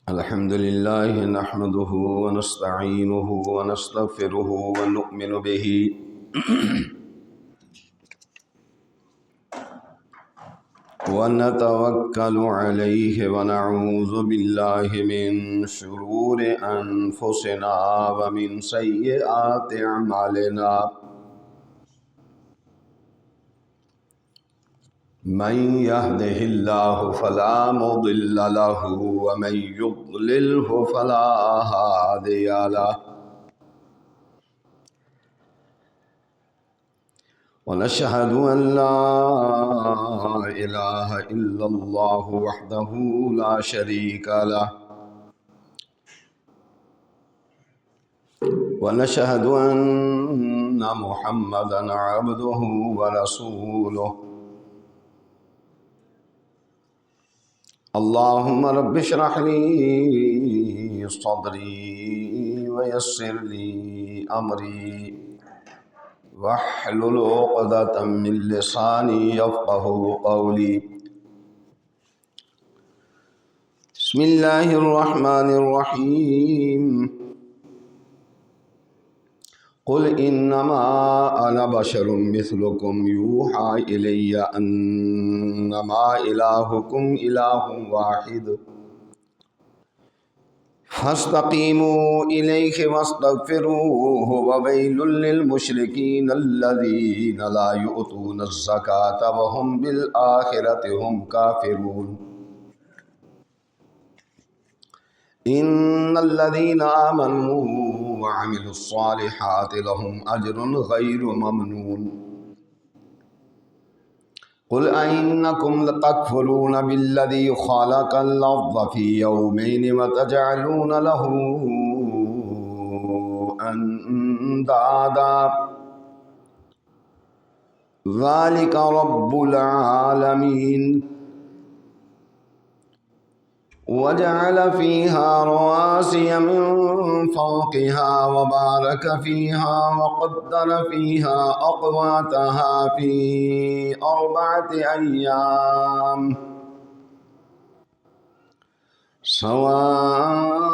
الحمد لله نحمده ونستعينه ونستغفره ونؤمن به ونتوكل عليه ونعوذ بالله من شرور أنفسنا ومن سيئات أعمالنا من يهده الله فلا مضل له ومن يضلله فلا هادي له ونشهد أن لا إله إلا الله وحده لا شريك له ونشهد أن محمدا عبده ورسوله اللهم رب اشرح لي صدري ويسر لي أمري واحلل عقدة من لساني يفقه قولي بسم الله الرحمن الرحيم قل إنما أنا بشر مثلكم يوحى إلي أنما إلهكم إله واحد فاستقيموا إليه واستغفروه وويل للمشركين الذين لا يؤتون الزكاة وهم بالآخرة هم كافرون إن الذين آمنوا وعملوا الصالحات لهم أجر غير ممنون قل أئنكم لتكفرون بالذي خلق الأرض في يومين وتجعلون له أندادا ذلك رب العالمين وجعل فيها رواسي من فوقها وبارك فيها وقدر فيها أقواتها في 4 أيام سواء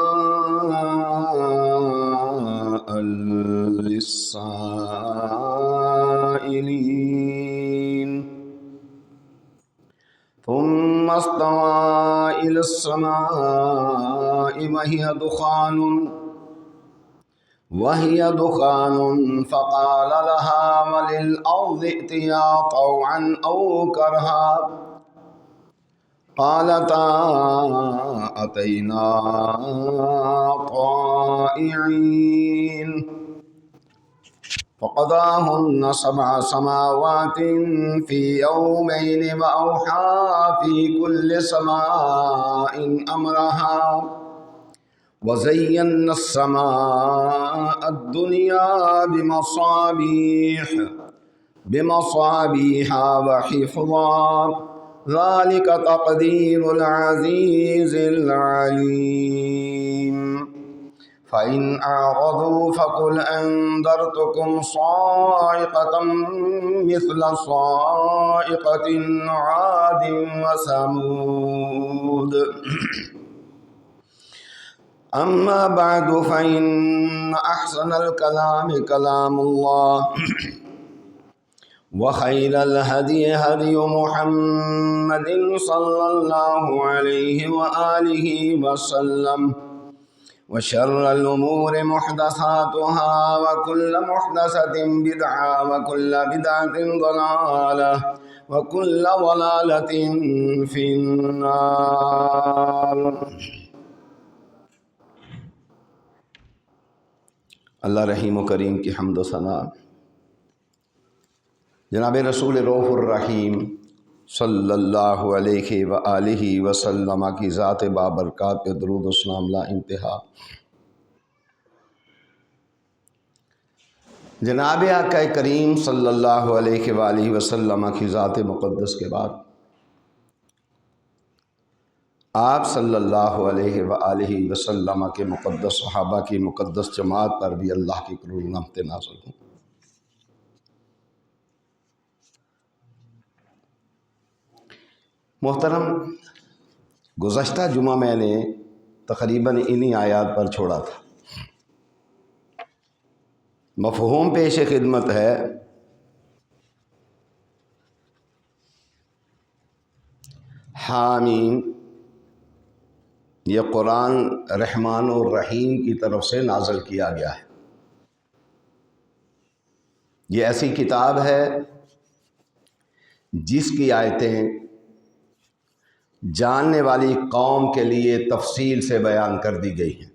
للسائلين ثم استوى إلى السماء وهي دخان فقال لها وللأرض ائتيا طوعا أو كرها قالتا أتينا طائعين فقضاهن 7 سماوات في يومين وأوحى في كل سماء أمرها وزينا السماء الدنيا بمصابيح وحفظا ذلك تقدير العزيز العليم فإن أعرضوا فقل أنذرتكم صاعقة مثل صاعقة عاد وثمود أما بعد فإن أحسن الكلام كلام الله وخير الهدي هدي محمد صلى الله عليه وآله وسلم وشر الأمور محدثاتها وكل محدثة بدعة وكل بدعة ضلالة وكل ضلالة في النار اللہ رحیم و کریم کی حمد و ثنا جناب رسول رؤوف الرحیم صلی اللہ علیہ وآلہ وسلم کی ذات بابرکات پہ درود و سلام لا انتہا جناب آقا کریم صلی اللہ علیہ وآلہ وسلم کی ذات مقدس کے بعد آپ صلی اللہ علیہ وآلہ وسلم کے مقدس صحابہ کی مقدس جماعت پر بھی اللہ کی کروڑ رحمتیں نازل ہوں۔ محترم، گزشتہ جمعہ میں نے تقریباً انہی آیات پر چھوڑا تھا۔ مفہوم پیش خدمت ہے حامیم، یہ قرآن رحمان اور رحیم کی طرف سے نازل کیا گیا ہے۔ یہ ایسی کتاب ہے جس کی آیتیں جاننے والی قوم کے لیے تفصیل سے بیان کر دی گئی ہیں۔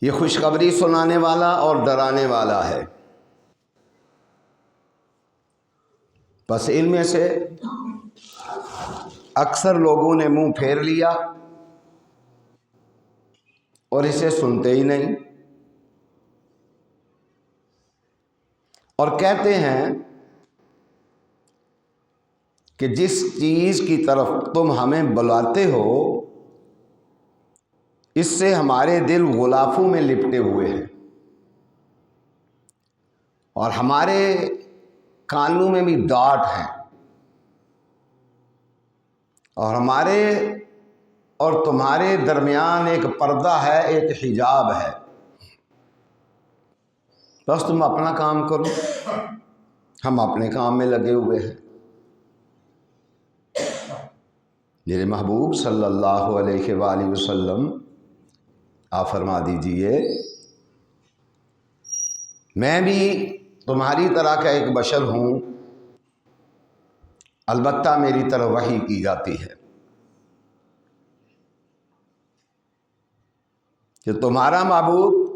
یہ خوشخبری سنانے والا اور ڈرانے والا ہے۔ بس ان میں سے اکثر لوگوں نے منہ پھیر لیا اور اسے سنتے ہی نہیں، اور کہتے ہیں کہ جس چیز کی طرف تم ہمیں بلاتے ہو اس سے ہمارے دل غلافوں میں لپٹے ہوئے ہیں، اور ہمارے کانوں میں بھی ڈاٹ ہیں، اور ہمارے اور تمہارے درمیان ایک پردہ ہے، ایک حجاب ہے۔ بس تم اپنا کام کرو، ہم اپنے کام میں لگے ہوئے ہیں۔ میرے محبوب صلی اللہ علیہ وآلہ وسلم، آپ فرما دیجئے میں بھی تمہاری طرح کا ایک بشر ہوں، البتہ میری طرف وحی کی جاتی ہے کہ تمہارا معبود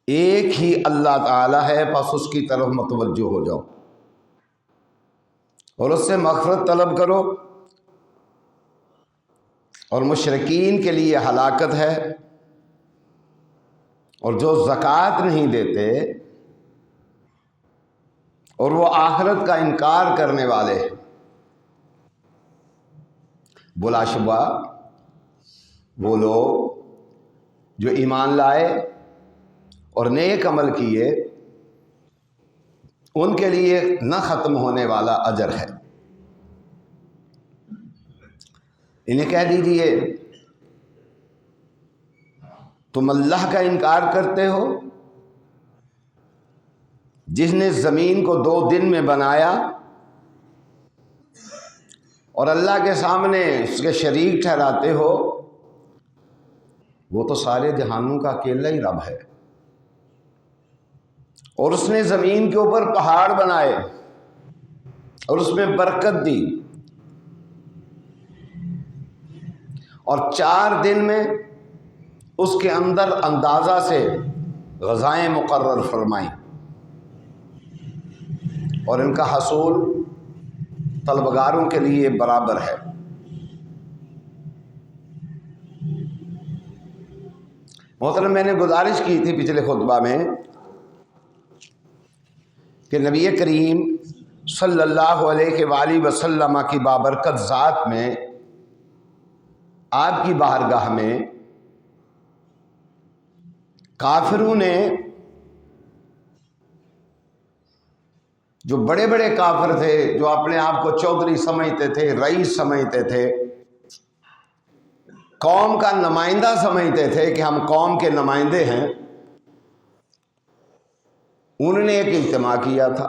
ایک ہی اللہ تعالی ہے، پس اس کی طرف متوجہ ہو جاؤ اور اس سے مغفرت طلب کرو، اور مشرکین کے لیے ہلاکت ہے، اور جو زکوٰۃ نہیں دیتے اور وہ آخرت کا انکار کرنے والے ہیں، بلا شبہ وہ لوگ جو ایمان لائے اور نیک عمل کیے ان کے لیے نہ ختم ہونے والا اجر ہے۔ انہیں کہہ دیجئے تم اللہ کا انکار کرتے ہو جس نے زمین کو 2 دن میں بنایا اور اللہ کے سامنے اس کے شریک ٹھہراتے ہو، وہ تو سارے جہانوں کا اکیلا ہی رب ہے، اور اس نے زمین کے اوپر پہاڑ بنائے اور اس میں برکت دی، اور 4 دن میں اس کے اندر اندازہ سے غذائیں مقرر فرمائیں، اور ان کا حصول طلبگاروں کے لیے برابر ہے۔ محترم، میں نے گزارش کی تھی پچھلے خطبہ میں کہ نبی کریم صلی اللہ علیہ وآلہ وسلم کی بابرکت ذات میں، آپ کی بارگاہ میں کافروں نے، جو بڑے بڑے کافر تھے، جو اپنے آپ کو چودھری سمجھتے تھے، رئیس سمجھتے تھے، قوم کا نمائندہ سمجھتے تھے کہ ہم قوم کے نمائندے ہیں، انہوں نے ایک اجتماع کیا تھا،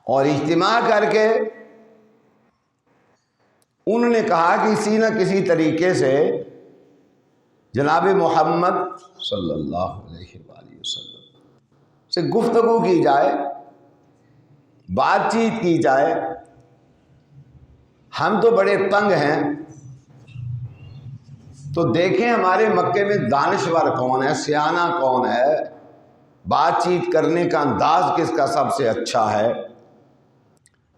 اور اجتماع کر کے انہوں نے کہا کہ کسی نہ کسی طریقے سے جناب محمد صلی اللہ علیہ وآلہ وسلم سے گفتگو کی جائے، بات چیت کی جائے۔ ہم تو بڑے تنگ ہیں، تو دیکھیں ہمارے مکے میں دانشور کون ہے، سیانہ کون ہے، بات چیت کرنے کا انداز کس کا سب سے اچھا ہے،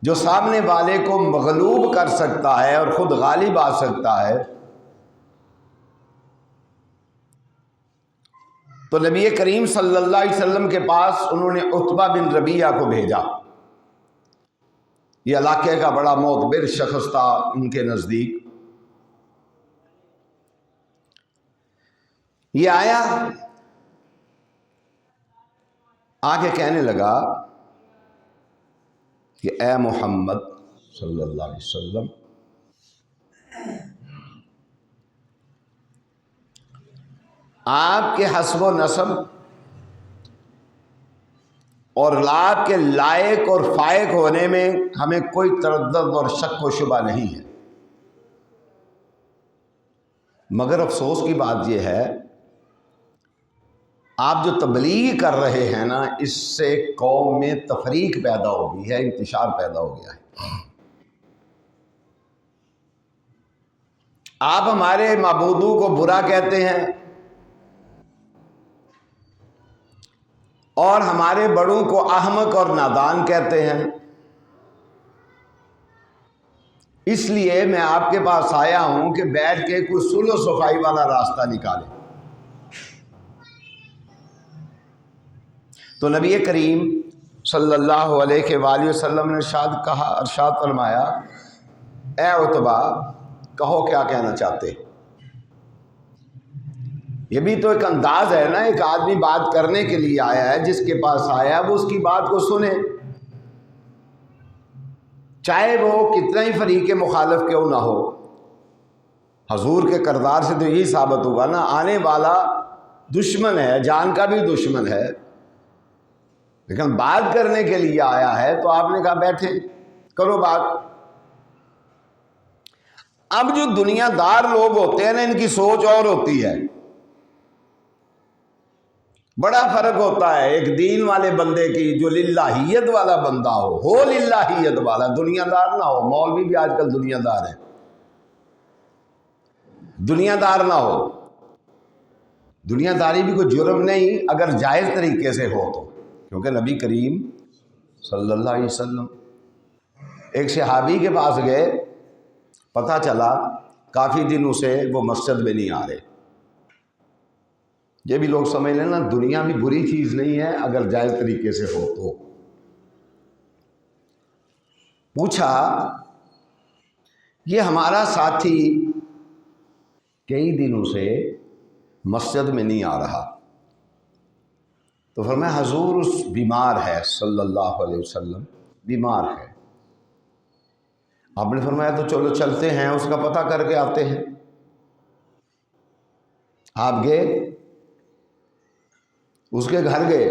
جو سامنے والے کو مغلوب کر سکتا ہے اور خود غالب آ سکتا ہے۔ تو نبی کریم صلی اللہ علیہ وسلم کے پاس انہوں نے عتبہ بن ربیعہ کو بھیجا۔ یہ علاقے کا بڑا معتبر شخص تھا ان کے نزدیک۔ یہ آیا آ کے کہنے لگا کہ اے محمد صلی اللہ علیہ وسلم، آپ کے حسب و نسب اور آپ کے لائق اور فائق ہونے میں ہمیں کوئی تردد اور شک و شبہ نہیں ہے، مگر افسوس کی بات یہ ہے آپ جو تبلیغ کر رہے ہیں نا، اس سے قوم میں تفریق پیدا ہو گئی ہے، انتشار پیدا ہو گیا ہے۔ آپ ہمارے معبودوں کو برا کہتے ہیں اور ہمارے بڑوں کو احمق اور نادان کہتے ہیں، اس لیے میں آپ کے پاس آیا ہوں کہ بیٹھ کے کوئی صلح و صفائی والا راستہ نکالیں۔ تو نبی کریم صلی اللہ علیہ وآلہ وسلم نے ارشاد فرمایا، اے عتبہ کہو کیا کہنا چاہتے۔ یہ بھی تو ایک انداز ہے نا، ایک آدمی بات کرنے کے لیے آیا ہے، جس کے پاس آیا ہے وہ اس کی بات کو سنے، چاہے وہ کتنا ہی فریق مخالف کیوں نہ ہو۔ حضور کے کردار سے تو یہی ثابت ہوگا نا، آنے والا دشمن ہے، جان کا بھی دشمن ہے، لیکن بات کرنے کے لیے آیا ہے تو آپ نے کہا بیٹھے کرو بات۔ اب جو دنیا دار لوگ ہوتے ہیں نا، ان کی سوچ اور ہوتی ہے، بڑا فرق ہوتا ہے ایک دین والے بندے کی، جو للہیت والا بندہ ہو للہیت والا، دنیا دار نہ ہو۔ مولوی بھی آج کل دنیا دار ہے، دنیا دار نہ ہو۔ دنیا داری بھی کوئی جرم نہیں اگر جائز طریقے سے ہو تو، کیونکہ نبی کریم صلی اللہ علیہ وسلم ایک صحابی کے پاس گئے، پتہ چلا کافی دنوں سے وہ مسجد میں نہیں آ رہے۔ یہ بھی لوگ سمجھ لیں نا، دنیا بھی بری چیز نہیں ہے اگر جائز طریقے سے ہو تو۔ پوچھا یہ ہمارا ساتھی کئی دنوں سے مسجد میں نہیں آ رہا، تو فرمایا حضور اس بیمار ہے، صلی اللہ علیہ وسلم بیمار ہے۔ آپ نے فرمایا تو چلو چلتے ہیں، اس کا پتہ کر کے آتے ہیں۔ آپ گئے، اس کے گھر گئے،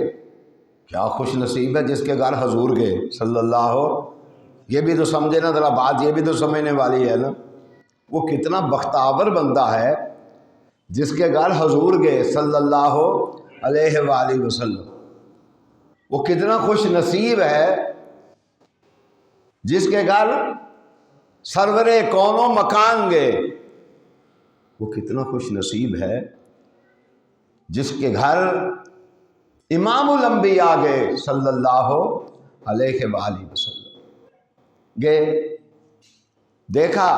کیا خوش نصیب ہے جس کے گھر حضور گئے صلی اللہ علیہ۔ یہ بھی تو سمجھے نا ذرا بات، یہ بھی تو سمجھنے والی ہے نا، وہ کتنا بختاور بندہ ہے جس کے گھر حضور گئے صلی اللہ علیہ وآلہ وسلم۔ وہ کتنا خوش نصیب ہے جس کے گھر سرور کون و مکان گئے۔ وہ کتنا خوش نصیب ہے جس کے گھر امام الانبیاء گئے صلی اللہ علیہ وآلہ وسلم۔ گئے، دیکھا،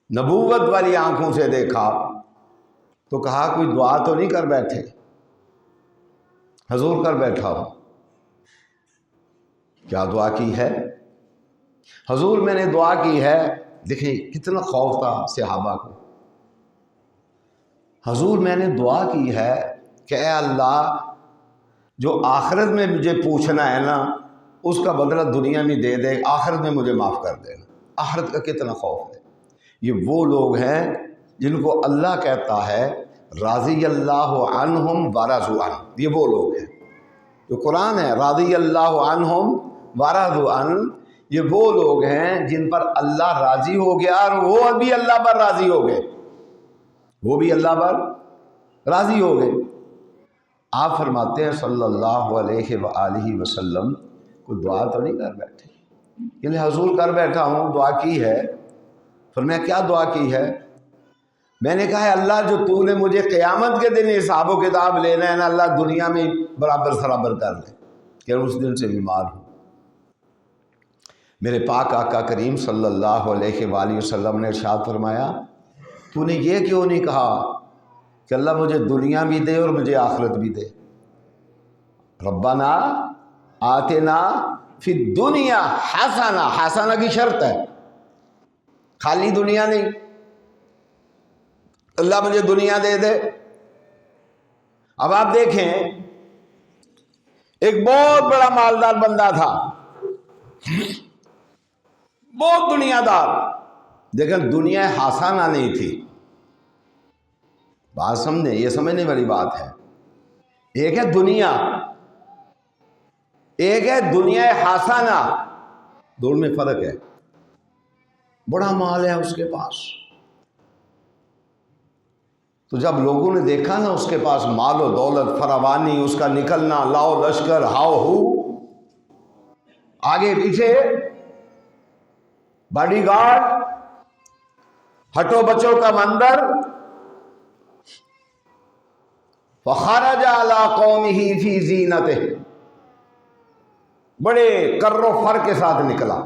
نبوت والی آنکھوں سے دیکھا، تو کہا کوئی دعا تو نہیں کر بیٹھے؟ حضور کر بیٹھا ہو۔ کیا دعا کی ہے؟ حضور میں نے دعا کی ہے۔ دیکھیں کتنا خوف تھا صحابہ کو۔ حضور میں نے دعا کی ہے کہ اے اللہ، جو آخرت میں مجھے پوچھنا ہے نا، اس کا بدلہ دنیا میں دے دے، آخرت میں مجھے معاف کر دینا۔ آخرت کا کتنا خوف ہے۔ یہ وہ لوگ ہیں جن کو اللہ کہتا ہے راضی اللہ عنہم ورضوا عنہ۔ یہ وہ لوگ ہیں جو قرآن ہے، راضی اللہ عنہم ورضوا عنہ۔ یہ وہ لوگ ہیں جن پر اللہ راضی ہو گیا اور وہ بھی اللہ پر راضی ہو گئے، وہ بھی اللہ پر راضی ہو گئے۔ آپ فرماتے ہیں صلی اللہ علیہ وآلہ وسلم کوئی دعا تو نہیں کر بیٹھے؟ یعنی حضور کر بیٹھا ہوں، دعا کی ہے۔ فرمایا کیا دعا کی ہے؟ میں نے کہا ہے اللہ جو تو نے مجھے قیامت کے دن حساب و کتاب لینا ہے نا، اللہ دنیا میں برابر سرابر کر لے، کہ اس دن سے بیمار ہوں۔ میرے پاک آقا کریم صلی اللہ علیہ وآلہ وسلم نے ارشاد فرمایا تو نے یہ کیوں نہیں کہا کہ اللہ مجھے دنیا بھی دے اور مجھے آخرت بھی دے؟ ربنا آتنا فی الدنیا حسنہ، حسنہ کی شرط ہے، خالی دنیا نہیں، اللہ مجھے دنیا دے دے۔ اب آپ دیکھیں ایک بہت بڑا مالدار بندہ تھا، بہت دنیا دار، لیکن دنیا حسنہ نہیں تھی۔ بات سمجھیں، یہ سمجھنے والی بات ہے۔ ایک ہے دنیا، ایک ہے دنیا حسنہ، دونوں میں فرق ہے۔ بڑا مال ہے اس کے پاس، تو جب لوگوں نے دیکھا نا اس کے پاس مال و دولت فراوانی، اس کا نکلنا، لاؤ لشکر، ہاؤ ہو، آگے پیچھے باڈی گارڈ، ہٹو بچوں کا مندر، فخرج علی قومہ فی زینتہ، بڑے کر و فر کے ساتھ نکلا۔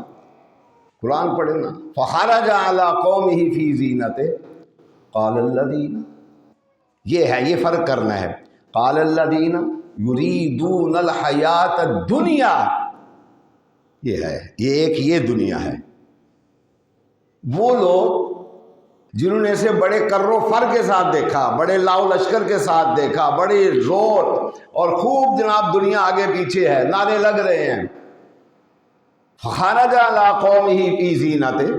قرآن پڑھے نا، فخرج علی قومہ فی زینتہ قال الذین، یہ ہے، یہ فرق کرنا ہے۔ قال الذین یریدون الحیات الدنیا، یہ ہے، یہ ایک یہ دنیا ہے۔ وہ لوگ جنہوں نے اسے بڑے کر و فر کے ساتھ دیکھا، بڑے لاؤ لشکر کے ساتھ دیکھا، بڑے زور اور خوب جناب دنیا آگے پیچھے ہے، نعرے لگ رہے ہیں۔ فخرج علی قومہ فی زینتہ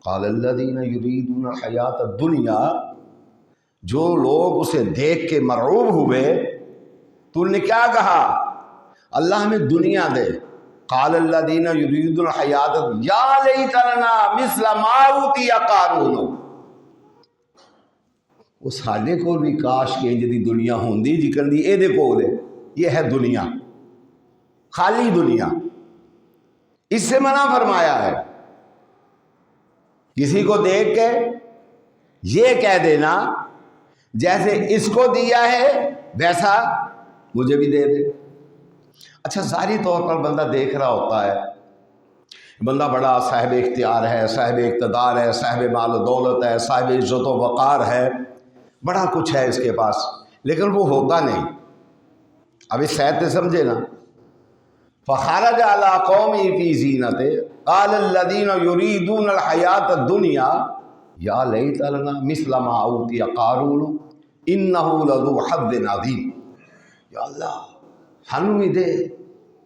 قال الذین یریدون الحیات الدنیا، جو لوگ اسے دیکھ کے مرعوب ہوئے، تو نے کیا کہا؟ اللہ ہمیں دنیا دے۔ قال الذین یریدون الحیات یا لیت لنا مثل ما اوتی قارون، وہ ساڈے کول بھی کاش کہ جدی دنیا ہوندی جکن دی اے دے کول ہے۔ یہ ہے دنیا، خالی دنیا۔ اس سے منع فرمایا ہے۔ کسی کو دیکھ کے یہ کہہ دینا جیسے اس کو دیا ہے ویسا مجھے بھی دے دے۔ اچھا، ظاہری طور پر بندہ دیکھ رہا ہوتا ہے، بندہ بڑا صاحب اختیار ہے، صاحب اقتدار ہے، صاحب مال و دولت ہے، صاحب عزت و وقار ہے، بڑا کچھ ہے اس کے پاس، لیکن وہ ہوتا نہیں۔ اب اس صحت سے سمجھے نا، فخرج علی قومہ فی زینتہ قال الذین یریدون الحیات الدنیا یا لیت لنا مثل ما اوتی قارون انہ لذو حظ عظیم، یا اللہ سانوں بھی دے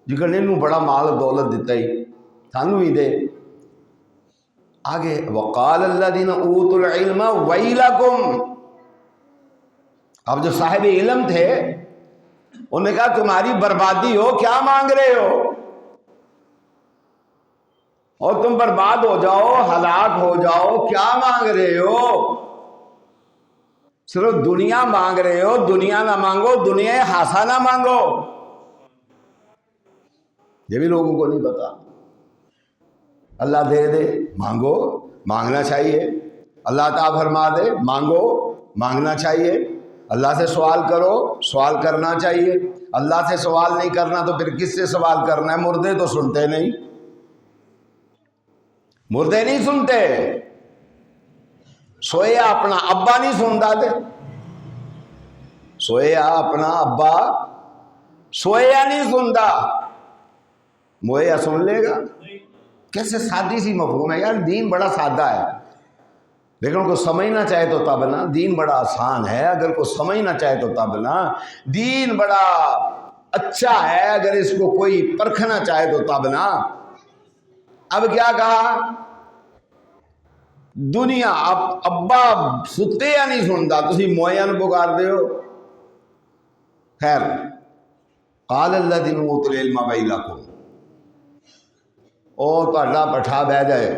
جکن انہوں بڑا مال دولت دیتا ہی، سانوں بھی دے۔ آگے وقال الذین اوتوا العلم ویلکم، اب جو صاحب علم تھے انہوں نے کہا تمہاری بربادی ہو، کیا مانگ رہے ہو، اور تم برباد ہو جاؤ، ہلاک ہو جاؤ، کیا مانگ رہے ہو؟ صرف دنیا مانگ رہے ہو، دنیا نہ مانگو، دنیا حسنہ نہ مانگو۔ یہ بھی لوگوں کو نہیں پتا۔ اللہ دے دے مانگو، مانگنا چاہیے۔ اللہ تعالیٰ فرما دے مانگو، مانگنا چاہیے۔ اللہ سے سوال کرو، سوال کرنا چاہیے۔ اللہ سے سوال نہیں کرنا تو پھر کس سے سوال کرنا ہے؟ مردے تو سنتے نہیں، مردے نہیں سنتے۔ سویا اپنا ابا نہیں سنتا تھے، سویا اپنا ابا سویا نہیں سنتا، مویا سن لے گا؟ کیسے سادی سی مفہوم ہے یار، دین بڑا سادہ ہے، لیکن ان کو سمجھنا چاہے تو تب نا۔ دین بڑا آسان ہے اگر کو سمجھنا چاہے تو تب نا۔ دین بڑا اچھا ہے اگر اس کو کوئی پرکھنا چاہے تو تب نا۔ اب کیا کہا؟ دنیا ابا ستے یا نہیں سنتا، تسی مویا نو پکار دے ہو۔ خیر، قال الذین اوتوا العلم ویلکم، او تہاڈا پٹھا بہ جائے۔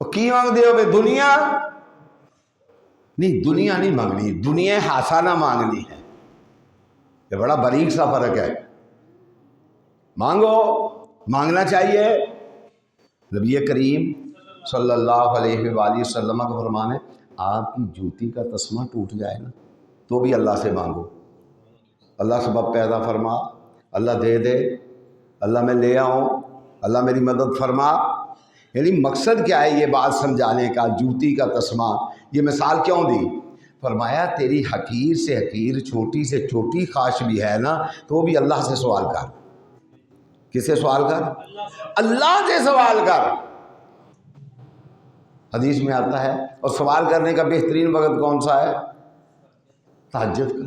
کی مانگ دے ہو بے؟ دنیا نہیں، دنیا نہیں مانگنی، دنیا حسنہ مانگنی ہے۔ یہ بڑا باریک سا فرق ہے۔ مانگو، مانگنا چاہیے۔ نبی کریم صلی اللہ علیہ وآلہ وسلم کا فرمان ہے، آپ کی جوتی کا تسمہ ٹوٹ جائے نا تو بھی اللہ سے مانگو، اللہ سبب پیدا فرما، اللہ دے دے، اللہ میں لے آؤں، اللہ میری مدد فرما۔ یعنی مقصد کیا ہے یہ بات سمجھانے کا؟ جوتی کا تسمہ یہ مثال کیوں دی؟ فرمایا تیری حقیر سے حقیر، چھوٹی سے چھوٹی خواہش بھی ہے نا تو وہ بھی اللہ سے سوال کر۔ کس سے سوال کر؟ اللہ سے سوال کر۔ حدیث میں آتا ہے، اور سوال کرنے کا بہترین وقت کون سا ہے؟ تہجد کا۔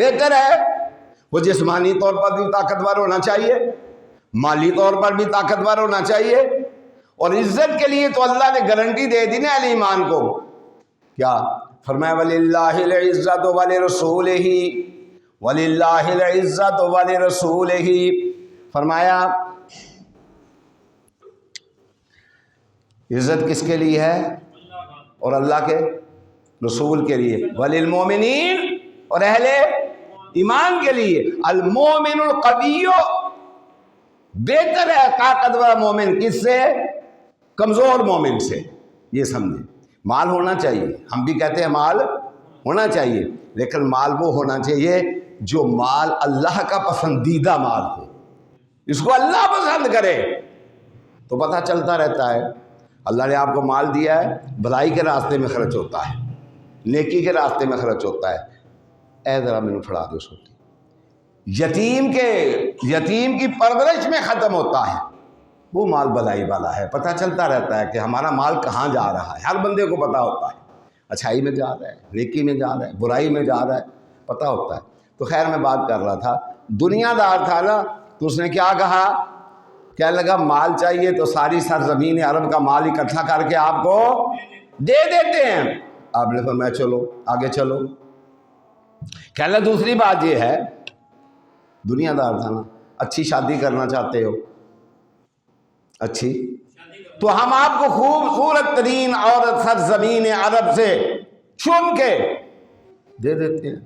بہتر ہے. وہ جسمانی طور پر بھی طاقتور ہونا چاہیے, مالی طور پر بھی طاقتور ہونا چاہیے. اور عزت کے لیے تو اللہ نے گارنٹی دے دی نا اہل ایمان کو. کیا فرمایا؟ وَلِلَّهِ الْعِزَّةُ وَلِرَسُولِهِ وَلِلَّهِ الْعِزَّةُ وَلِرَسُولِهِ. فرمایا عزت کس کے لیے ہے؟ اور اللہ کے رسول کے لیے. وَلِلْمُؤْمِنِينَ, اور اہل ایمان کے لیے. المومن القوی, بہتر ہے طاقتور مومن کس سے؟ کمزور مومن سے. یہ سمجھیں, مال ہونا چاہیے. ہم بھی کہتے ہیں مال ہونا چاہیے, لیکن مال وہ ہونا چاہیے جو مال اللہ کا پسندیدہ مال ہو, اس کو اللہ پسند کرے. تو پتہ چلتا رہتا ہے اللہ نے آپ کو مال دیا ہے, بھلائی کے راستے میں خرچ ہوتا ہے, نیکی کے راستے میں خرچ ہوتا ہے. اے ذرا میں نے پھڑا دو سوتی. یتیم کی پرورش میں ختم ہوتا ہے, وہ مال بھلائی والا ہے. پتہ چلتا رہتا ہے کہ ہمارا مال کہاں جا رہا ہے, ہر بندے کو پتہ ہوتا ہے. اچھائی میں جا رہا ہے, نیکی میں جا رہا ہے, برائی میں جا رہا ہے, پتہ ہوتا ہے. تو خیر میں بات کر رہا تھا, دنیا دار تھا نا, تو اس نے کیا کہا؟ کہنے لگا مال چاہیے تو ساری سرزمین عرب کا مال اکٹھا کر کے آپ کو دے دیتے ہیں. آپ نے فرمایا چلو آگے چلو. کہنے لگا دوسری بات یہ ہے, دنیا دار تھا نا, اچھی شادی کرنا چاہتے ہو, اچھی, تو ہم آپ کو خوبصورت ترین عورت سرزمین عرب سے چن کے دے دیتے ہیں.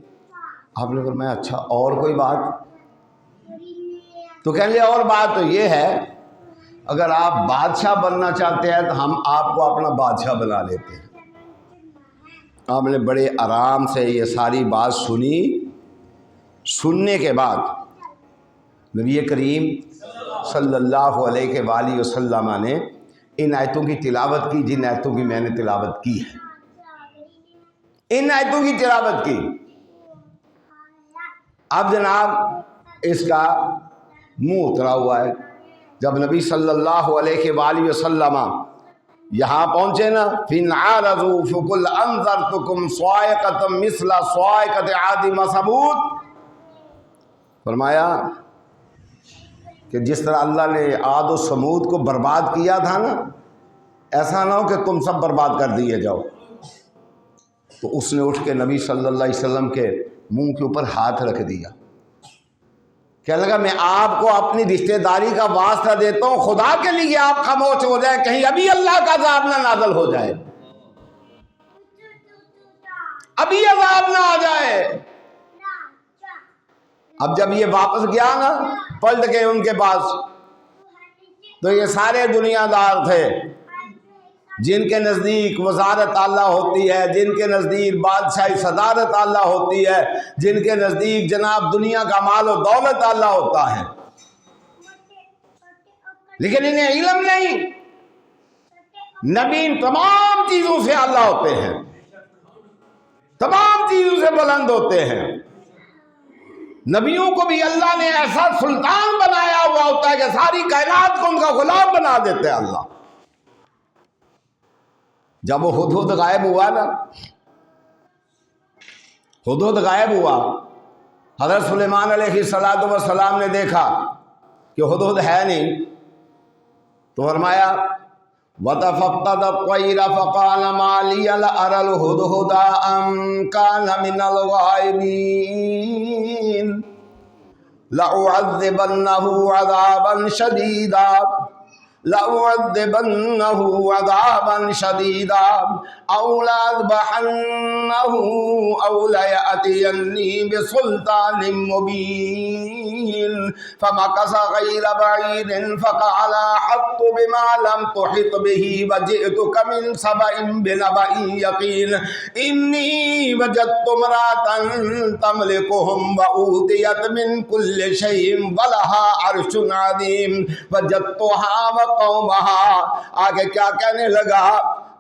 آپ نے فرمایا اچھا اور کوئی بات؟ تو کہنے لگے اور بات تو یہ ہے, اگر آپ بادشاہ بننا چاہتے ہیں تو ہم آپ کو اپنا بادشاہ بنا لیتے ہیں. آپ نے بڑے آرام سے یہ ساری بات سنی. سننے کے بعد نبی کریم صلی اللہ علیہ وآلہ وسلم نے ان آیتوں کی تلاوت کی, جن آیتوں کی میں نے تلاوت کی ہے. ان آیتوں کی تلاوت کی. اب جناب اس کا منہ اترا ہوا ہے. جب نبی صلی اللہ علیہ وآلہ وسلم یہاں پہنچے نا, فِنْ عَارَضُوا فَقُلْ أَنذَرْتُكُمْ صَاعِقَةً مِثْلَ صَاعِقَةِ عَادٍ وَثَمُودَ. فرمایا کہ جس طرح اللہ نے عاد و سمود کو برباد کیا تھا نا, ایسا نہ ہو کہ تم سب برباد کر دیے جاؤ. تو اس نے اٹھ کے نبی صلی اللہ علیہ وسلم کے منہ کے اوپر ہاتھ رکھ دیا. کہنے لگا میں آپ کو اپنی رشتہ داری کا واسطہ دیتا ہوں, خدا کے لیے آپ خاموش ہو جائیں, کہیں ابھی اللہ کا عذاب نہ نازل ہو جائے, ابھی عذاب نہ آ جائے. اب جب یہ واپس گیا نا پلٹ کے ان کے پاس, تو یہ سارے دنیا دار تھے جن کے نزدیک وزارت اعلیٰ ہوتی ہے, جن کے نزدیک بادشاہی صدارت اعلیٰ ہوتی ہے, جن کے نزدیک جناب دنیا کا مال و دولت اعلیٰ ہوتا ہے, لیکن انہیں علم نہیں. نبی ان تمام چیزوں سے اعلیٰ ہوتے ہیں, تمام چیزوں سے بلند ہوتے ہیں. نبیوں کو بھی اللہ نے ایسا سلطان بنایا ہوا ہوتا ہے کہ ساری کائنات کو ان کا غلام بنا دیتے ہیں اللہ. جب وہ ہدہد غائب ہوا نا, ہدہد غائب ہوا, حضرت سلیمان علیہ السلام نے دیکھا کہ ہدہد ہے نہیں, تو فرمایا وَتَفَقَّدَ الطَّيْرَ فَقَالَ مَا لِيَ لَا أَرَى الْهُدْهُدَ أَمْ كَانَ مِنَ الْغَائِبِينَ لَأُعَذِّبَنَّهُ عَذَابًا شَدِيدًا لَأُعَذِّبَنَّهُ عَذَابًا شَدِيدًا أَوْ لَأَذْبَحَنَّهُ أَوْ لَيَأْتِيَنِّي بِسُلْطَانٍ مُّبِينٍ فَمَكَثَ غَيْرَ بَعِيدٍ فَقَالَ أَحَطتُ بِمَا لَمْ تُحِطْ بِهِ وَجِئْتُكَ مِنْ سَبَإٍ بِنَبَإٍ يَقِينٍ إِنِّي وَجَدتُّ امْرَأَةً تَمْلِكُهُمْ وَأُوتِيَتْ مِنْ كُلِّ شَيْءٍ وَلَهَا عَرْشٌ عَظِيمٌ وَجَدتُّهَا قومہا. آگے کیا کہنے لگا,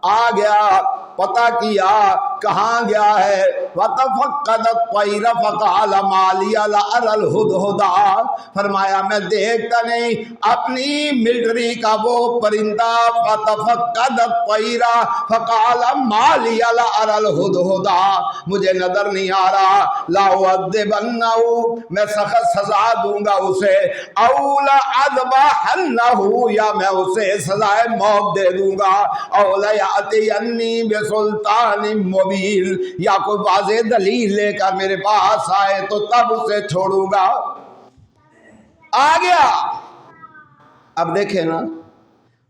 آ گیا پتہ کیا کہاں گیا ہے؟ وَتَفَقَّدَ الطَّيْرَ فَقَالَ مَا لِيَ لَا أَرَى الْهُدْهُدَ، فرمایا میں دیکھتا نہیں اپنی ملٹری کا وہ پرندہ. فَتَفَقَّدَ الطَّيْرَ فَقَالَ مَا لِيَ لَا أَرَى الْهُدْهُدَ، مجھے نظر نہیں آ رہا. لَأُعَذِّبَنَّهُ، میں سخت سزا دوں گا اسے. أَوْ لَأَذْبَحَنَّهُ، یا میں اسے سزائے موت دے دوں گا. أَوْ لَيَأْتِيَنِّي بِسُلْطَانٍ مُبِينٍ، یا کوئی واضح دلیل لے کر میرے پاس آئے تو تب اسے چھوڑوں گا. آ گیا. اب دیکھیں نا،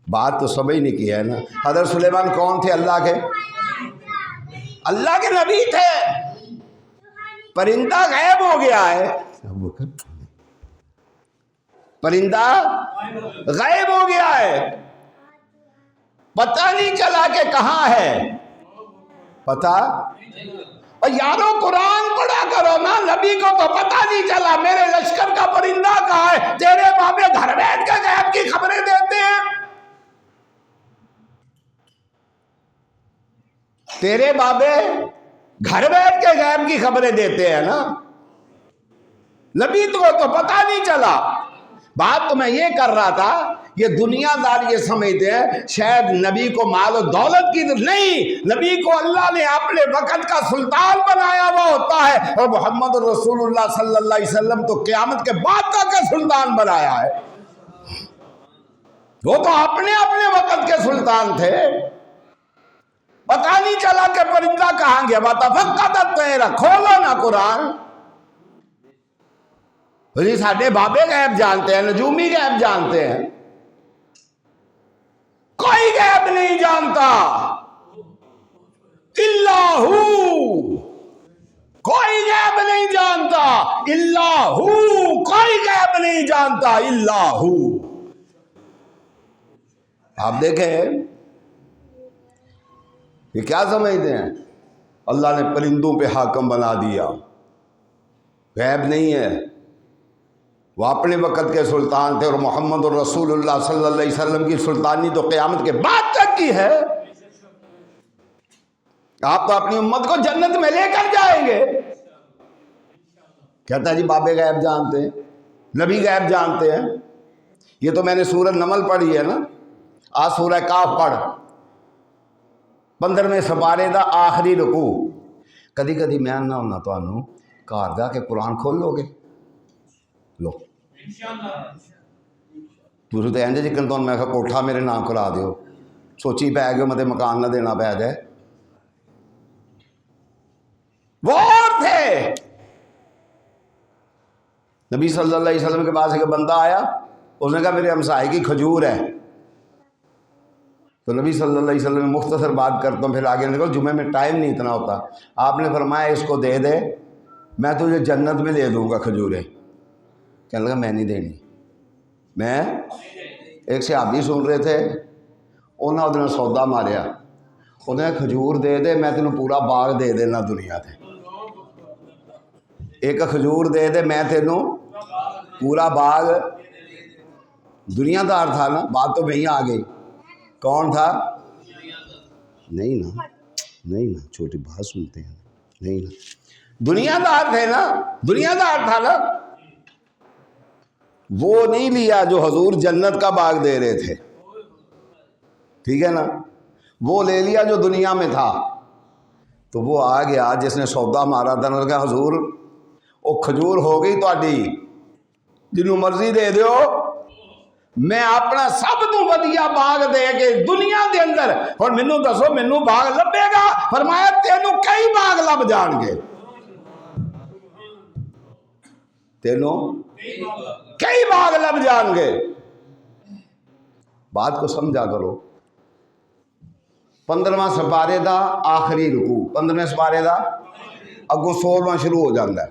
بات تو سمجھ نہیں کی ہے نا. حضرت سلیمان کون تھے؟ اللہ کے نبی تھے. پرندہ غائب ہو گیا ہے، پرندہ غائب ہو گیا ہے، پتہ نہیں چلا کہ کہاں ہے. پتہ اور یارو قرآن پڑھا کرو نا. نبی کو تو پتہ نہیں چلا میرے لشکر کا پرندہ کہاں ہے. تیرے بابے گھر بیٹھ کے غیب کی خبریں دیتے ہیں. تیرے بابے گھر بیٹھ کے غیب کی خبریں دیتے ہیں نا. نبی کو تو پتہ نہیں چلا. بات تو میں یہ کر رہا تھا، یہ دنیا دار یہ سمجھتے ہیں شاید نبی کو مال و دولت کی نہیں. نبی کو اللہ نے اپنے وقت کا سلطان بنایا ہوا ہوتا ہے، اور محمد رسول اللہ صلی اللہ علیہ وسلم تو قیامت کے بعد کا سلطان بنایا ہے. وہ تو اپنے وقت کے سلطان تھے. پتہ نہیں چلا کہ پرندہ کہاں گیا. وَتَفَقَّدَ الطَّيْرَ، کھولو نا قرآن. جی ساڈے بابے غیب جانتے ہیں، نجومی غیب جانتے ہیں. کوئی غیب نہیں جانتا الا ہو. کوئی غیب نہیں جانتا الا ہو. کوئی غیب نہیں جانتا الا ہو. آپ دیکھیں یہ کیا سمجھتے ہیں؟ اللہ نے پرندوں پہ حاکم بنا دیا. غیب نہیں ہے، وہ اپنے وقت کے سلطان تھے. اور محمد الرسول اللہ صلی اللہ علیہ وسلم کی سلطانی تو قیامت کے بعد تک کی ہے. آپ تو اپنی امت کو جنت میں لے کر جائیں گے. کہتا ہے جی بابے غیب جانتے ہیں، نبی غیب جانتے ہیں. یہ تو میں نے سورہ نمل پڑھی ہے نا. آج سورہ کاف پڑھ، 15ویں سپارے دا آخری رکوع. کدی کدی میں نہ ہونا تو گھر جا کے قرآن کھول لو گے. لو تُسی تو اینجے جکن تو میں کوٹھا میرے نام کرا دیو، سوچی پہ گئے متے مکان نہ دینا پہ جائے. وہ اور تھے. نبی صلی اللہ علیہ وسلم کے پاس ایک بندہ آیا، اس نے کہا میرے ہمسائے کی کھجور ہے. تو نبی صلی اللہ علیہ وسلم مختصر بات کرتا ہوں، پھر آگے نکل. جمعے میں ٹائم نہیں اتنا ہوتا. آپ نے فرمایا اس کو دے دے، میں تجھے جنت میں دے دوں گا کھجوریں. کہنے لگا میں نہیں دینی. میں ایک صحابی سن رہے تھے، انہوں نے سودا ماریا. انہیں کھجور دے دے، میں تینوں پورا باغ دے دینا دنیا تے. ایک کھجور دے دے، میں تینوں پورا باغ. دنیا دار تھا نا. بات تو وہیں آ گئی. کون تھا؟ نہیں نا چھوٹی بات سنتے ہیں. نہیں نا دنیا دار تھے نا. دنیا دار تھا نا. وہ نہیں لیا جو حضور جنت کا باغ دے رہے تھے. ٹھیک ہے نا. وہ لے لیا جو دنیا میں تھا. تو وہ آ گیا جس نے سودا مارا تھا، نے کہا حضور وہ کھجور ہو گئی تہاڈی، جنوں مرضی دے دیو، میں اپنا سب تو ودیا باغ دے کے دنیا دے اندر. اور مینوں دسو مینوں باغ لبے گا؟ فرمایا تینوں کئی باغ لب جان گے. تینوں کئی باغ لب جان گے. بات کو سمجھا کرو. 15واں سپارے دا آخری رکوع. 15ویں سپارے دا اگوں 16واں شروع ہو جاتا ہے.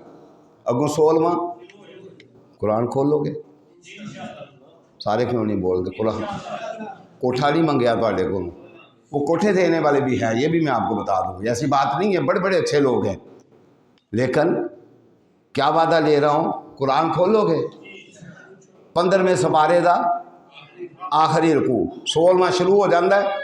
اگوں 16واں قرآن کھولو گے. سارے کیوں نہیں بولتے؟ قرآن کوٹھا نہیں منگیا تھوڑے کو. وہ کوٹھے دینے والے بھی ہیں، یہ بھی میں آپ کو بتا دوں. ایسی بات نہیں ہے، بڑے بڑے اچھے لوگ ہیں. لیکن کیا وعدہ لے رہا ہوں؟ قرآن کھولو گے. 15ویں سپارے دا آخری رکوع 16واں شروع ہو جاتا ہے.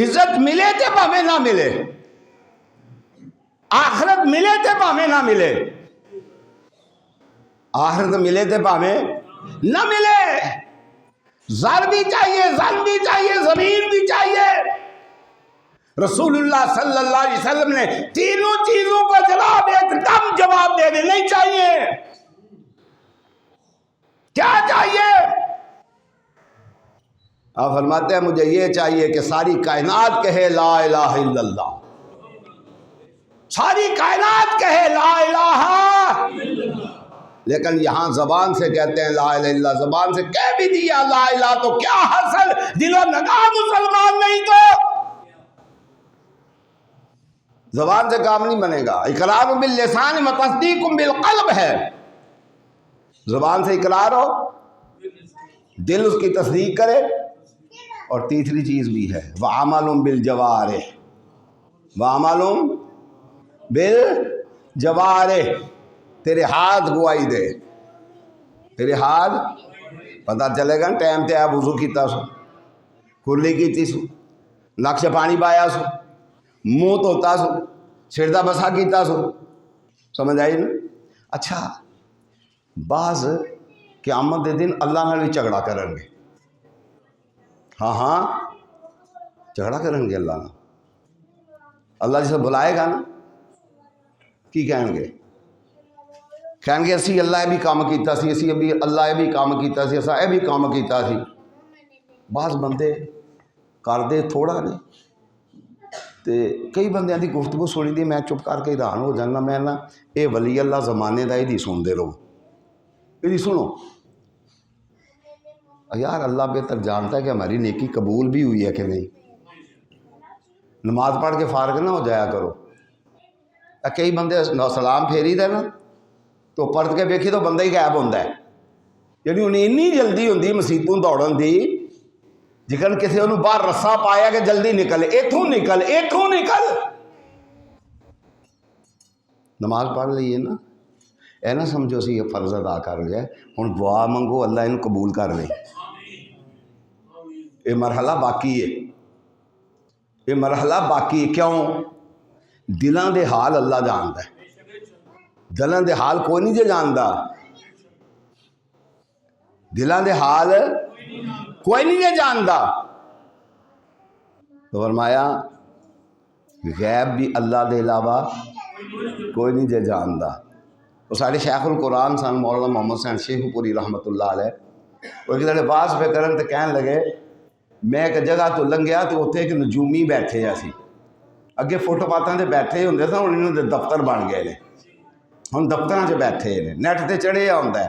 عزت ملے تے بھاویں نہ ملے، آخرت ملے تے بھاویں نہ ملے، آخرت ملے تے بھاویں نہ ملے، زر بھی چاہیے، زن بھی چاہیے، زمین بھی چاہیے۔ رسول اللہ صلی اللہ علیہ وسلم نے تینوں چیزوں کا جواب ایک دم جواب دے دے، نہیں چاہیے۔ کیا چاہیے؟ آپ فرماتے ہیں مجھے یہ چاہیے کہ ساری کائنات کہے لا الہ الا اللہ، ساری کائنات کہے لا الہ، لیکن یہاں زبان سے کہتے ہیں لا الہ الا اللہ، زبان سے کہہ بھی دیا لا الہ تو کیا حاصل؟ دل و نگاہ مسلمان نہیں تو زبان سے کام نہیں بنے گا۔ اقرار باللسان و تصدیق بالقلب ہے، زبان سے اقرار ہو، دل اس کی تصدیق کرے، اور تیسری چیز بھی ہے وَعَمَلٌ بِالْجَوَارِحِ، وَعَمَلٌ بِالْجَوَارِحِ، تیرے ہاتھ گواہی دے، تیرے ہاتھ پتہ چلے گا ٹائم تے آپ وضو کیتا سو، کلی کیتی سو، نقش پانی پایا سو، منہ دھوتا سو، سردہ بسا کیتا سو، سمجھ آئی نا؟ اچھا بعض قیامت دے دن اللہ نال بھی جھگڑا کرن گے، ہاں جھگڑا کرن گے اللہ نال، اللہ جسے بلائے گا نا کی کہیں گے اسی اللہ یہ بھی کام کیتا سی، اسی ابھی اللہ یہ بھی کام کیتا سی، اسا یہ بھی کام کیتا سی۔ بعض بندے کردے تھوڑا نے تے کئی بندیاں دی گفتگو سنی دی میں چپ کر کے حیران ہو جانا، میں نا اے ولی اللہ زمانے دا یہ سنتے رہو، یہ سنو یار، اللہ بہتر جانتا ہے کہ ہماری نیکی قبول بھی ہوئی ہے کہ نہیں۔ نماز پڑھ کے فارغ نہ ہو جایا کرو، کئی بندے سلام پھیری دے نا تو پرت کے ویکھی تو بندہ ہی غائب ہوتا ہے، یعنی انہیں اتنی جلدی ہوتی مسیتوں دوڑن دی، جکن کسی انہوں باہر رسا پایا کہ جلدی نکل، ایتھوں نکل، ایتھوں نکل۔ نماز پڑھ لئیے نا، اے نہ سمجھو اسی یہ فرض ادا کر لیا، ہن دعا منگو اللہ انہوں قبول کر لے، یہ مرحلہ باقی ہے، یہ مرحلہ باقی ہے۔ کیوں؟ دلان دے حال اللہ جانتا ہے، دلان دے حال کوئی نہیں جانتا، دلان دے حال کوئی نہیں جانتا۔ تو فرمایا غیب بھی اللہ دے علاوہ کوئی نہیں جانتا۔ وہ سارے شیخ القرآن سن مولانا محمد حسین شیخ پوری رحمت اللہ علیہ، وہ ایک دن باز پہ کرن تو کہن لگے میں ایک جگہ تو لنگیا تو اتنے ایک نجومی بیٹھے اسی، اگے فوٹو پاتاں دے بیٹھے ہوندے سن، ہن انہوں دے دفتر بن گئے نے، ہن دفتراں چ بیٹھے نے، نیٹ تے چڑھیا ہوندا ہے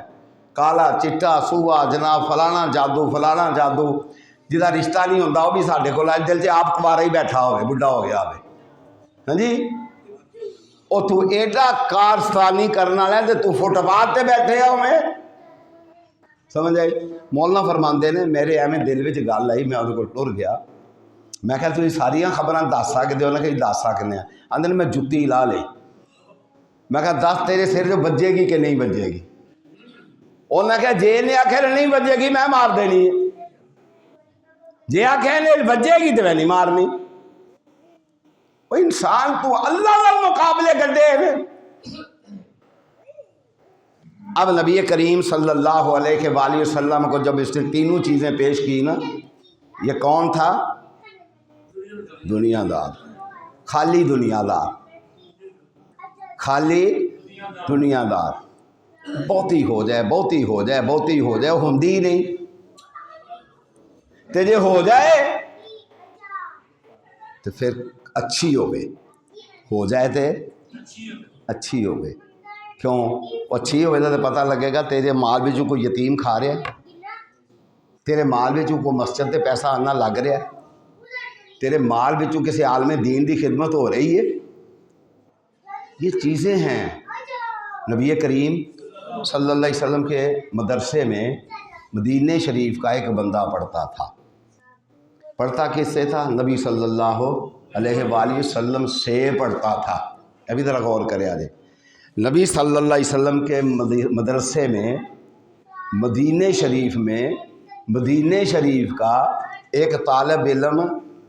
کالا چٹا سوہا جناب فلانا جادو جہاں رشتہ نہیں ہوتا وہ بھی سارے کو دل سے آپ کمارا ہی بیٹھا ہوئے، بڈھا ہو گیا ہوئے، ہاں جی، وہ تو ایڈا کارستانی کرنا ہے تو فوٹو پات تے بیٹھے ہوئے، سمجھ آئی؟ مولانا فرماندے نے میرے ایویں دل وچ گل آئی، میں وہ کو ٹر گیا، میں کہا تھی ساریا خبراں دس سکتے ہو؟ کہ دس سکنے ہیں، آدھے نے میں جتی لا لئی، میں کہا دس تیرے سر جو بجے گی کہ نہیں بجے گی؟ انہیں کہا جے نے آخر نہیں بجے گی میں مار دینی ہے، جے آخر نہیں بجے گی تو میں نہیں مارنی۔ وہ انسان تو اللہ وال مقابلے کرتے ہیں۔ اب نبی کریم صلی اللہ علیہ وآلہ وسلم کو جب اس نے تینوں چیزیں پیش کی نا، یہ کون تھا؟ دنیا دار، خالی دنیا دار، خالی دنیا دار، بہتی ہو جائے بہتی ہو جائے بہتی ہو جائے، وہ ہوندی نہیں، تے جے ہو جائے تو پھر اچھی ہو جائے تے اچھی ہوئے۔ کیوں؟ وہ اچھی ہوئے تو پتہ لگے گا تیرے مال بچوں کوئی یتیم کھا رہا ہے، تیرے مال بچوں کوئی مسجد تے پیسہ آنا لگ رہا ہے، تیرے مال بچوں کسی عالم دین دی خدمت ہو رہی ہے۔ یہ چیزیں ہیں۔ نبی کریم صلی اللہ علیہ وسلم کے مدرسے میں مدینہ شریف کا ایک بندہ پڑھتا تھا، پڑھتا کس سے تھا؟ نبی صلی اللہ علیہ وآلہ وسلم سے پڑھتا تھا۔ ابھی ذرا غور کرے آجے، نبی صلی اللہ علیہ وسلم کے مدرسے میں مدینہ شریف کا ایک طالب علم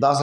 10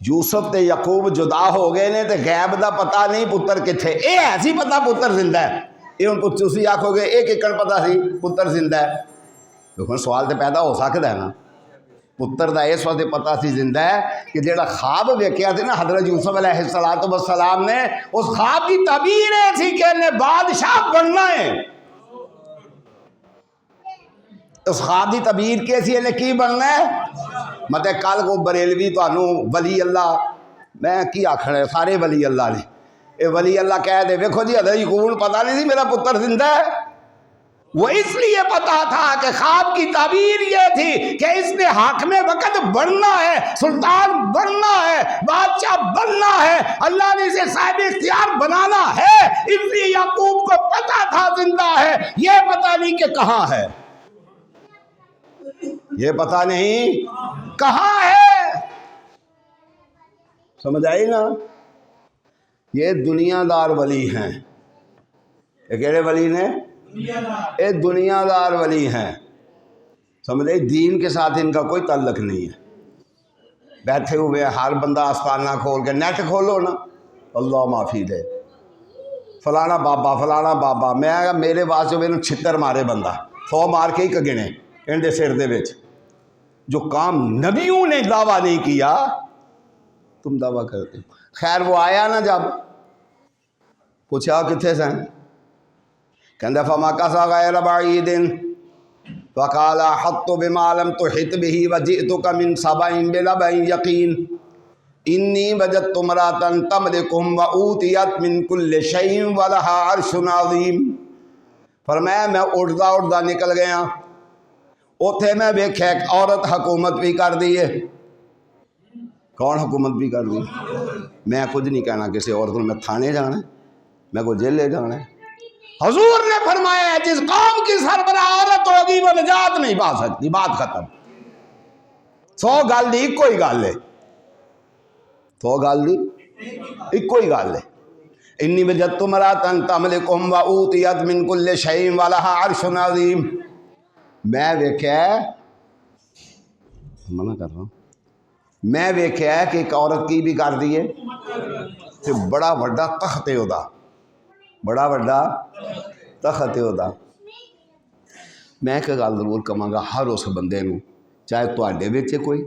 یوسف تے یعقوب جدا ہو گئے نے تے غیب دا پتہ نہیں پتر کتھے، اے ایسی پتہ پتر زندہ ہے، یہ ہن تسی آکھو گے ایک ایکڑ پتہ سی پتر زندہ ہے، دیکھو سوال تے پیدا ہو سکدا ہے نا، پتر دا اس واسطے پتہ سی زندہ ہے کہ جیڑا خواب ویکھیا سی نا حضرت یوسف علیہ السلام نے، اس خواب کی تعبیر ہے سی کہ انہیں بادشاہ بننا ہے، اس خواب کی تعبیر کی سی انہیں کی بننا ہے، مطلب کل کو بریلوی تانوں ولی اللہ، میں کی آکھنا ہے سارے ولی اللہ نے، اے ولی اللہ کہہ دے ویکھو جی حضرت یعقوب پتہ نہیں سی میرا پتر زندہ ہے، وہ اس لیے پتا تھا کہ خواب کی تعبیر یہ تھی کہ اس نے حاکم وقت بننا ہے، سلطان بننا ہے، بادشاہ بننا ہے، اللہ نے اسے صاحب اختیار بنانا ہے، اس لیے یعقوب کو پتا تھا زندہ ہے، یہ پتا نہیں کہ کہاں ہے، یہ پتا نہیں کہاں ہے، سمجھ آئی نا؟ یہ دنیا دار ولی ہیں، یہ کہڑے ولی نے؟ اے دنیا دار ولی ہیں، سمجھے؟ دین کے ساتھ ان کا کوئی تعلق نہیں ہے، بیٹھے ہوئے ہر بندہ آستانہ کھول کے نیٹ کھولو نا، اللہ معافی دے فلانا بابا میں میرے واسطے میں چھتر مارے بندہ 100 مار کے ہی کگنے ان دے سر دے وچ، جو کام نبیوں نے دعویٰ نہیں کیا تم دعویٰ کرتے ہو۔ خیر وہ آیا نا، جب پوچھا کتنے سے کہندہ فمکث غیر بعید فقال احطت بما لم تحط به وجئتك من سبأ بنبأ یقین انی وجدت امرأة تملکهم وأوتیت من کل شیء ولها عرش عظیم، فرمایا میں اڑتا نکل گیا، اوتھے میں ویکھیا ایک عورت حکومت بھی کر دی ہے، کون حکومت بھی کر دی؟ میں کچھ نہیں کہنا کسی عورت کو، میں تھانے جانا ہے، میں کو جیل لے جانا ہے، حضور نے فرمایا ہے جس قوم کی سربراہ عورت ہوگی وہ نجات نہیں پا سکتی، بات ختم، 100 گل دی کوئی گل ہے، 100 گل دی ایک ہی گل ہے، انی وجدت امرأة تملکهم وأوتیت من کل شیء ولها عرش عظیم، میں ویکھیا منع کر رہا ہوں، میں ویکھیا کہ ایک عورت کی بھی کر دی ہے تے بڑا وڈا تخت ہے ادا، بڑا وڈا تخت ہے ادا، میں ایک گل ضرور کہاں گا ہر اس بندے نو، چاہے تواڈے وچ کوئی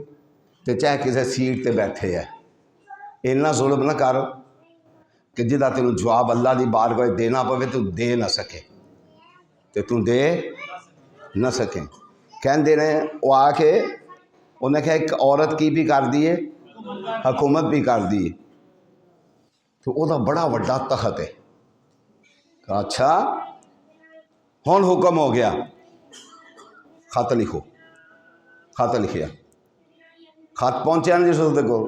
تے چاہے کسی سیٹ تے بیٹھے ہے، اینا ظلم نہ کر کہ جدا تینوں جواب اللہ دی بارگاہ دینا پوے تو دے نہ سکے، تے تو دے نہ سکے، کہندے نے وہ آ کے انہیں کہا ایک عورت کی بھی کر دیے حکومت بھی کر دی تو وہ دا بڑا وڈا تخت ہے، کہا اچھا ہون حکم ہو گیا، خط لکھو، خط لکھیا، خط پہنچیا نا جس اس کو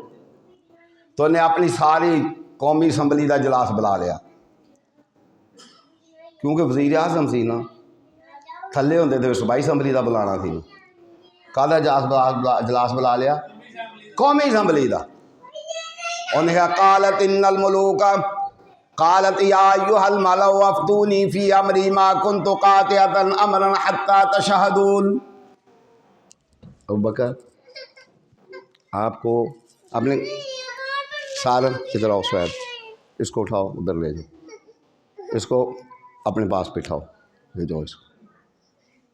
تو انہیں اپنی ساری قومی اسمبلی دا اجلاس بلا لیا، کیونکہ وزیر اعظم سی نا، تھلے ہوندے تے صوبائی اسمبلی دا بلانا سی، کہا اجلاس بلا لیا قومی اسمبلی دا، انہیں کہا قالت ان الملوک قالت یا ایھا الملأ افتونی فی امری ما کنت قاطعۃ امرا حتی تشہدون، ابوبکر آپ کو اپنے سارا ادھر آؤ، سویب اس کو اٹھاؤ ادھر لے جاؤ، اس کو اپنے پاس بٹھاؤ، لے جاؤ اس کو،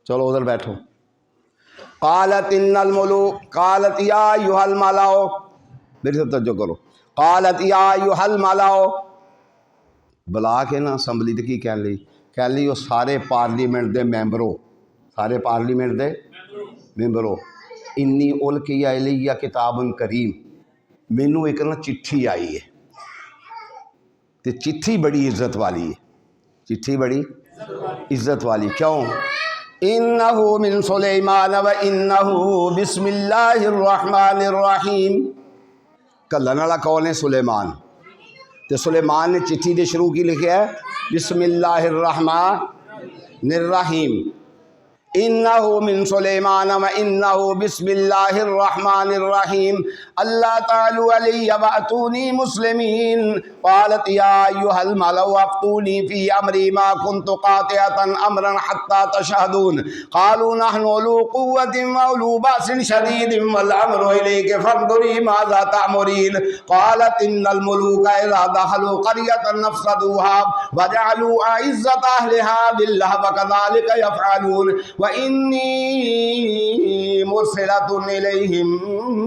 چلو ادھر بیٹھو، قالت ان الملوک قالت یا ایھا الملأ، میری سے توجہ کرو، قالت یا ایھا الملأ، بلا کے نا اسمبلی تے کی کہہ لی وہ سارے پارلیمنٹ دے ممبرو، سارے پارلیمنٹ دے ممبرو، انی القی الی کتاب کریم، مینوں ایک نا چٹھی آئی ہے تے چٹھی بڑی عزت والی ہے، چٹھی بڑی عزت والی، کیوں؟ انہ من سلیمان و انہ بسم اللہ الرحمن الرحیم، کلن والا کون ہے؟ سلیمان، تو سلیمان نے چٹھی دے شروع کی لکھا ہے بسم اللہ الرحمن الرحیم، انہ من سلیمان و انہ بسم اللہ الرحمن الرحیم، اللہ تعالی علی واتونی مسلمین، قالت يا أيها الملأ أفتوني في أمري ما كنت قاطعة أمرا حتى تشهدون قالوا نحن أولو قوة وأولو بأس شديد والأمر إليك فانظري ماذا تأمرين قالت إن الملوك إذا دخلوا قرية نفسدوها وجعلوا أعزة أهلها ذلة وكذلك يفعلون وإني مرسلة إليهم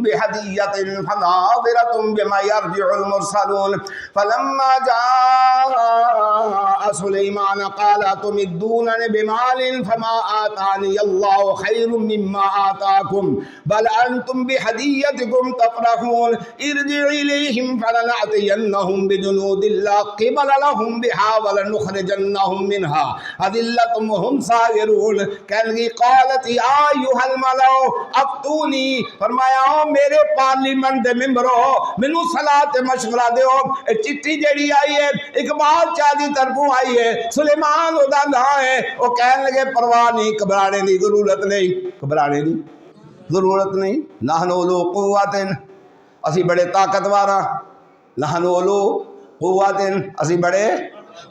بهدية فناظرة بما يرجع المرسلون فلما جاء سليمان قال أتمدونني بمال فما آتاني الله خير مما آتاكم بل أنتم بهديتكم تفرحون ارجع إليهم فلنأتينهم بجنود لا قبل لهم بها ولنخرجنهم منها أذلة وهم صاغرون قالت يا أيها الملأ افتونی فرمایا میرے پارلیمنٹ دے ممبرو مینوں صلاح تے مشورہ دیو چٹھی جڑی آئی ہے ایک بادشاہ دی طرفوں آئی ہے سلیمان او دا نام ہے او کہن لگے پرواہ نہیں گھبرانے دی ضرورت نہیں گھبرانے دی ضرورت نہیں نحن اولو قوت اسی بڑے طاقتور ہاں نحن اولو قوت اسی بڑے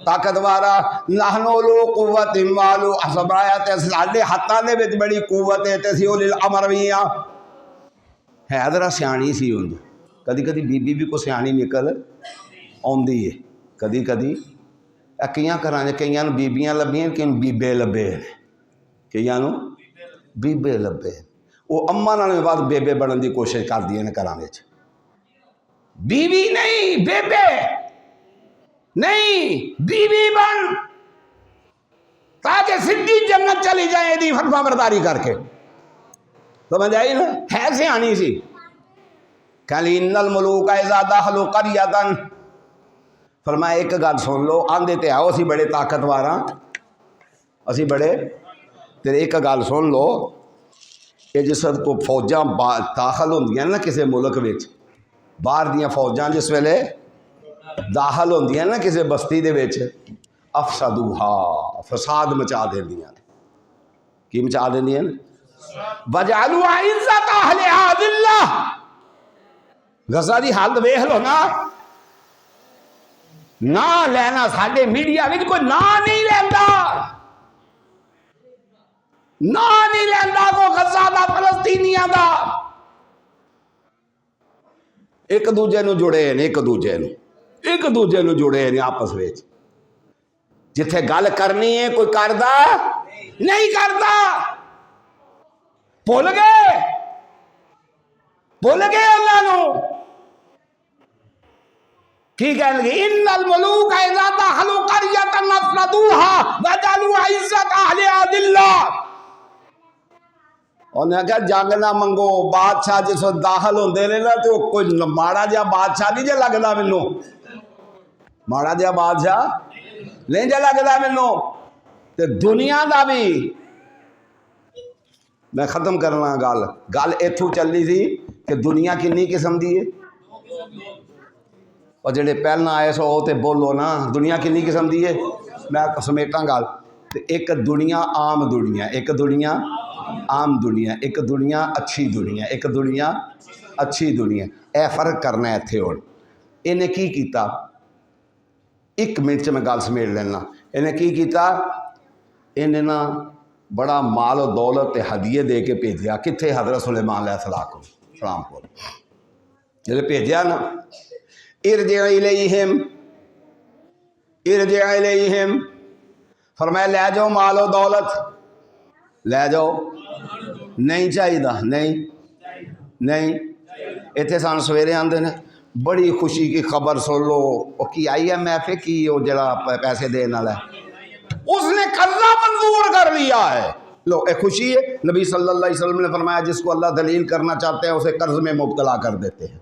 طاقتوارا نحن اولو قوت والو سبرایا تے ساڈے ہاتھاں دے وچ بڑی قوت ہے تے اسی اولل امر وی ہاں ہے ذرا سیانی سی ہوں کدی کدی بی بی بھی کو سیانی نکل آندی ہے کدی کدی کئیاں گھراں کئیاں نوں بیبیاں لبھیاں کہ بیبے لبے کئیاں نوں بیبے لبے وہ اماں نال بعد بیبے بنن دی کوشش کردیاں نے گھراں وچ بیوی نہیں بیبے نہیں بیوی بن تاکہ سدھی جنت چلی جائے دی فرما برداری کر کے سمجھ آئی نا ہے سیانی سی کہ ان الملوک اذا دخلوا قریۃ فرمایا ایک گل سن لو آندے تے آؤ اسی بڑے طاقتور ہاں اسی بڑے تے ایک گل سن لو کہ جس کو فوجاں داخل ہوندیاں نا کسی ملک وچ باہر دیاں فوجاں جس ویلے داخل ہوندیاں نا کسی بستی دے وچ افسدوہا فساد مچا دیندیاں کی مچا دیندیاں وجعلوا عزت اہلھا ذلہ غزہ دی حالت ویکھ لو نا نا لینا ساڈے میڈیا وچ کوئی نا نہیں لیندا نا نہیں لیندا کو غزہ دا فلسطینیاں دا ایک دوجے نو جڑے ہیں ایک دوجے نو جڑے ہیں آپس وچ جتھے گل کرنی ہے کوئی کردا نہیں کردا بھول گئے اللہ نو کی کہن گے ان الملوک اذا دخلوا قریۃ نفسدوها وجعلوا عزت اہلھا ذلہ انہیں کہا جنگ نہ منگو بادشاہ جس وقت داخل ہوندے نے نا تو کوئی ماڑا جہا بادشاہ نہیں جے لگدا مینوں ماڑا جہا بادشاہ نہیں جے لگدا مینوں تے دنیا دا بھی میں ختم کرنا گل ایتھوں چلی سی کہ دنیا کنی قسم دی ہے اور جڑے پہلنا آئے سو تے بولو نا دنیا کنی قسم دی ہے میں سمیٹاں گل تے ایک دنیا عام دنیا ایک دنیا عام دنیا ایک دنیا اچھی دنیا ایک دنیا اچھی دنیا اے فرق کرنا ہے اتنے ہوں انہیں کی کیتا ایک منٹ میں گل سمیٹ لینا انہیں کی کیتا انہیں نا بڑا مال و دولت ہدیے دے کے بھیجیا کتنے حضرت سلیمان علیہ السلام کو جب بھیجیا نا ارجع الیہم فرمایا لے جاؤ مال و دولت لے جاؤ نہیں چاہیے نہیں اتنے سان سویرے آتے ہیں بڑی خوشی کی خبر سن لو وہ کی IMF کی وہ جڑا پیسے دینے والا ہے اس نے قرضہ منظور کر لیا ہے لو ایک خوشی ہے نبی صلی اللہ علیہ وسلم نے فرمایا جس کو اللہ دلیل کرنا چاہتے ہیں اسے قرض میں مبتلا کر دیتے ہیں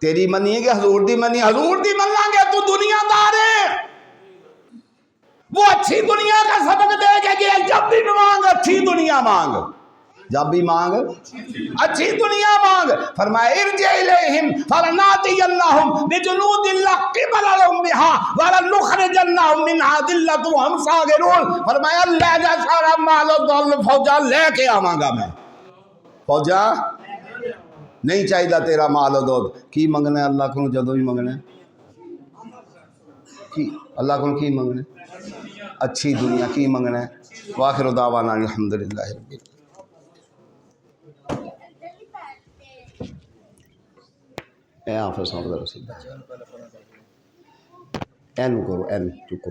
تیری منی ہے کہ حضور دی منی حضور دی من لیں گے تو دنیا دار ہے وہ اچھی دنیا کا سبق دے گا کہ جب بھی مانگ اچھی دنیا مانگ جب بھی مانگ اچھی دنیا مانگ فرمایا ارجع الیہم فلناتینہم بجنود لا قبل لهم بها ولنخرجنہم منها ذلۃ وهم صاغرون فرمایا لے جا سارا مال و دولت فوجا لے کے آواں گا میں فوجا نہیں چاہیے تیرا مال و دولت کی منگنا ہے اللہ کو جدوں بھی منگنا ہے کی اللہ کو کی منگنا ہے؟ اچھی دنیا کی منگنا ہے؟ واخر دعوانا الحمدللہ رب العالمین۔ اے آفر صاحب ذرا سیدھا اینو کرو، اینو چکو۔